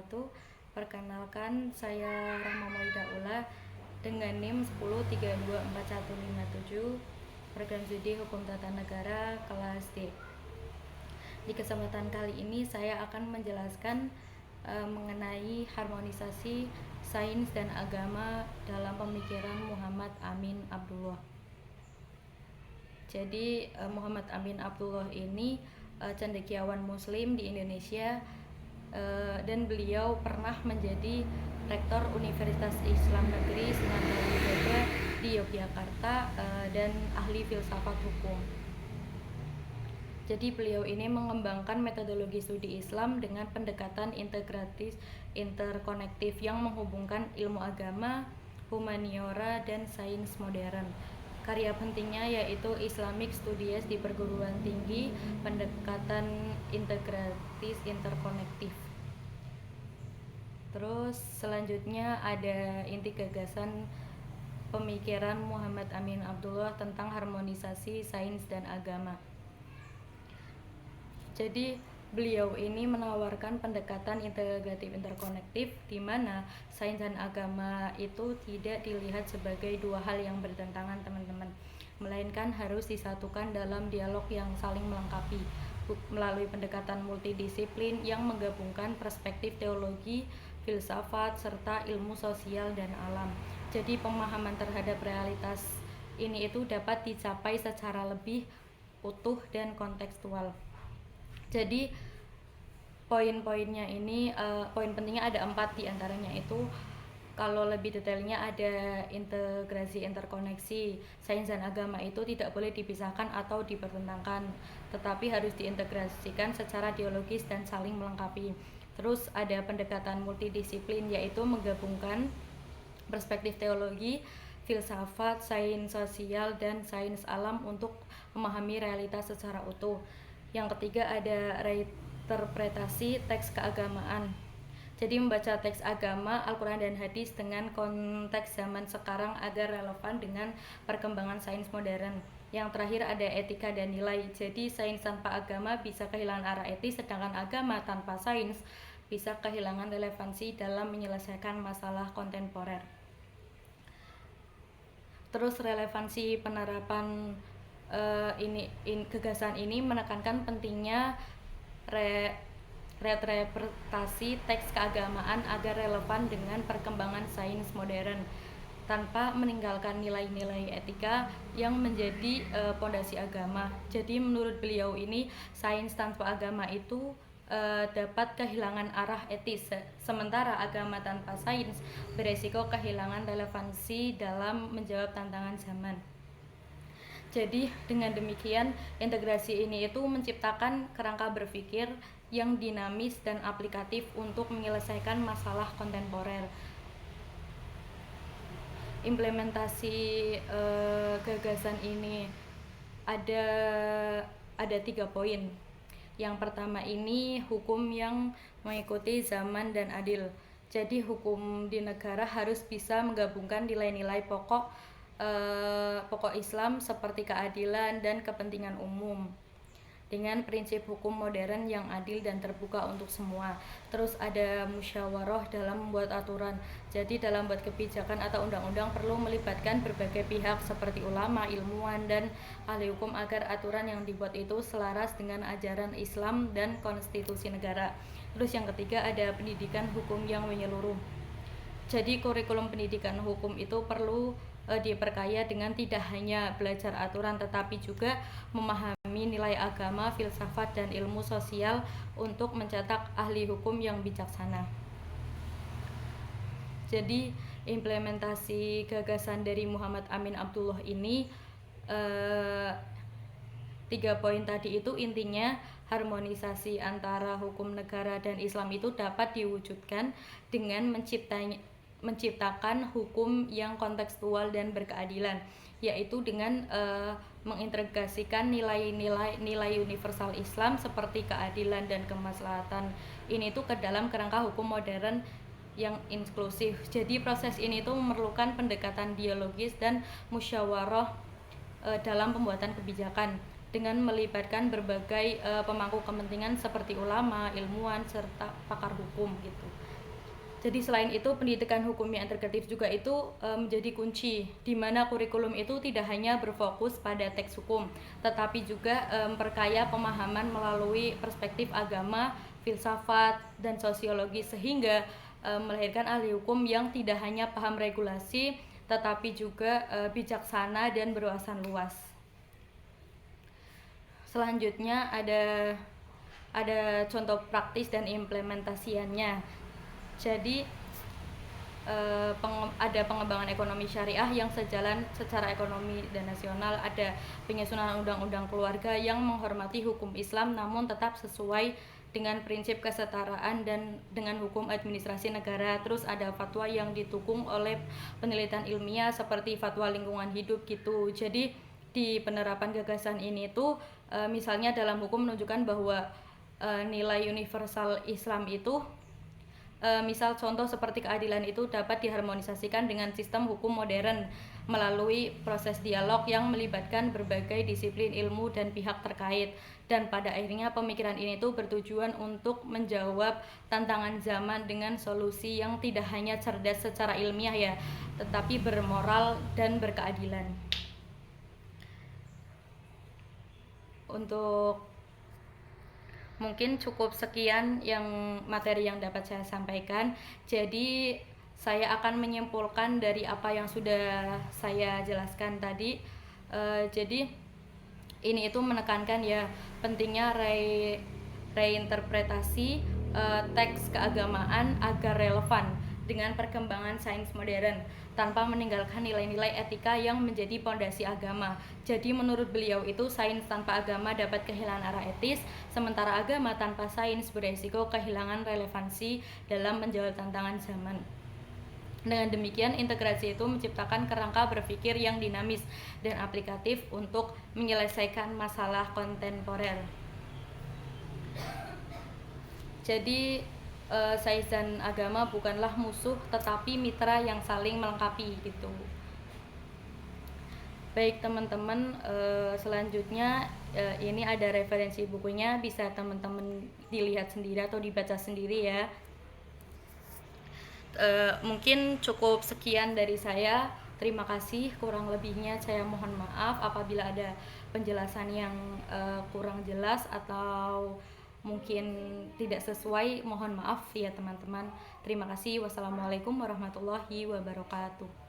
wabarakatuh. Perkenalkan, saya Rahma Maulida Ula dengan NIM 10324157, program studi Hukum Tata Negara kelas D. Di kesempatan kali ini saya akan menjelaskan mengenai harmonisasi sains dan agama dalam pemikiran Muhammad Amin Abdullah. Jadi Muhammad Amin Abdullah ini cendekiawan Muslim di Indonesia, dan beliau pernah menjadi rektor Universitas Islam Negeri Sunan Kalijaga di Yogyakarta, dan ahli filsafat hukum. Jadi beliau ini mengembangkan metodologi studi Islam dengan pendekatan integratif interkonektif yang menghubungkan ilmu agama, humaniora, dan sains modern. Karya pentingnya yaitu Islamic Studies di perguruan tinggi, pendekatan integratif interkonektif. Terus selanjutnya ada inti gagasan pemikiran Muhammad Amin Abdullah tentang harmonisasi sains dan agama. Jadi beliau ini menawarkan pendekatan integratif interkonektif di mana sains dan agama itu tidak dilihat sebagai dua hal yang bertentangan, teman-teman, melainkan harus disatukan dalam dialog yang saling melengkapi melalui pendekatan multidisiplin yang menggabungkan perspektif teologi, filsafat, serta ilmu sosial dan alam. Jadi pemahaman terhadap realitas ini itu dapat dicapai secara lebih utuh dan kontekstual. Jadi poin-poinnya ini, poin pentingnya ada 4 diantaranya itu. Kalau lebih detailnya ada integrasi interkoneksi. Sains dan agama itu tidak boleh dipisahkan atau dipertentangkan, tetapi harus diintegrasikan secara dialogis dan saling melengkapi. Terus ada pendekatan multidisiplin, yaitu menggabungkan perspektif teologi, filsafat, sains sosial, dan sains alam untuk memahami realitas secara utuh. Yang ketiga ada reinterpretasi teks keagamaan. Jadi membaca teks agama, Al-Quran dan hadis dengan konteks zaman sekarang agar relevan dengan perkembangan sains modern. Yang terakhir ada etika dan nilai. Jadi sains tanpa agama bisa kehilangan arah etis, sedangkan agama tanpa sains bisa kehilangan relevansi dalam menyelesaikan masalah kontemporer. Terus relevansi penerapan gagasan ini menekankan pentingnya reinterpretasi teks keagamaan agar relevan dengan perkembangan sains modern tanpa meninggalkan nilai-nilai etika yang menjadi pondasi agama. Jadi menurut beliau ini sains tanpa agama itu dapat kehilangan arah etis, sementara agama tanpa sains beresiko kehilangan relevansi dalam menjawab tantangan zaman. Jadi dengan demikian integrasi ini itu menciptakan kerangka berpikir yang dinamis dan aplikatif untuk menyelesaikan masalah kontemporer. Implementasi gagasan ini ada 3 poin. Yang pertama ini hukum yang mengikuti zaman dan adil. Jadi hukum di negara harus bisa menggabungkan nilai-nilai pokok Islam seperti keadilan dan kepentingan umum dengan prinsip hukum modern yang adil dan terbuka untuk semua. Terus ada musyawarah dalam membuat aturan. Jadi dalam membuat kebijakan atau undang-undang perlu melibatkan berbagai pihak seperti ulama, ilmuwan, dan ahli hukum agar aturan yang dibuat itu selaras dengan ajaran Islam dan konstitusi negara. Terus yang ketiga ada pendidikan hukum yang menyeluruh. Jadi kurikulum pendidikan hukum itu perlu diperkaya dengan tidak hanya belajar aturan tetapi juga memahami nilai agama, filsafat, dan ilmu sosial untuk mencetak ahli hukum yang bijaksana. Jadi implementasi gagasan dari Muhammad Amin Abdullah ini 3 poin tadi itu intinya harmonisasi antara hukum negara dan Islam itu dapat diwujudkan dengan menciptakan hukum yang kontekstual dan berkeadilan, yaitu dengan mengintegrasikan nilai universal Islam seperti keadilan dan kemaslahatan ini tuh ke dalam kerangka hukum modern yang inklusif. Jadi proses ini tuh memerlukan pendekatan dialogis dan musyawarah dalam pembuatan kebijakan. dengan melibatkan berbagai pemangku kepentingan seperti ulama, ilmuwan, serta pakar hukum gitu. Jadi selain itu pendidikan hukum yang integratif juga itu menjadi kunci, di mana kurikulum itu tidak hanya berfokus pada teks hukum, tetapi juga memperkaya pemahaman melalui perspektif agama, filsafat, dan sosiologi, sehingga melahirkan ahli hukum yang tidak hanya paham regulasi, tetapi juga bijaksana dan berwawasan luas. Selanjutnya ada contoh praktis dan implementasiannya. Jadi ada pengembangan ekonomi syariah yang sejalan secara ekonomi dan nasional, ada penyusunan undang-undang keluarga yang menghormati hukum Islam namun tetap sesuai dengan prinsip kesetaraan dan dengan hukum administrasi negara. Terus ada fatwa yang didukung oleh penelitian ilmiah seperti fatwa lingkungan hidup gitu. Jadi di penerapan gagasan ini tuh misalnya dalam hukum menunjukkan bahwa nilai universal Islam itu misal contoh seperti keadilan itu dapat diharmonisasikan dengan sistem hukum modern melalui proses dialog yang melibatkan berbagai disiplin ilmu dan pihak terkait, dan pada akhirnya pemikiran ini tuh bertujuan untuk menjawab tantangan zaman dengan solusi yang tidak hanya cerdas secara ilmiah ya, tetapi bermoral dan berkeadilan. Untuk mungkin cukup sekian yang materi yang dapat saya sampaikan. Jadi saya akan menyimpulkan dari apa yang sudah saya jelaskan tadi. Jadi ini itu menekankan ya pentingnya reinterpretasi teks keagamaan agar relevan dengan perkembangan sains modern tanpa meninggalkan nilai-nilai etika yang menjadi pondasi agama. Jadi menurut beliau itu sains tanpa agama dapat kehilangan arah etis, sementara agama tanpa sains beresiko kehilangan relevansi dalam menjawab tantangan zaman. Dengan demikian, integrasi itu menciptakan kerangka berpikir yang dinamis dan aplikatif untuk menyelesaikan masalah kontemporer. Jadi sains dan agama bukanlah musuh tetapi mitra yang saling melengkapi gitu. Baik teman-teman, selanjutnya ini ada referensi bukunya, bisa teman-teman dilihat sendiri atau dibaca sendiri ya. Mungkin cukup sekian dari saya. Terima kasih, kurang lebihnya saya mohon maaf apabila ada penjelasan yang kurang jelas atau mungkin tidak sesuai, mohon maaf ya teman-teman. Terima kasih. Wassalamualaikum warahmatullahi wabarakatuh.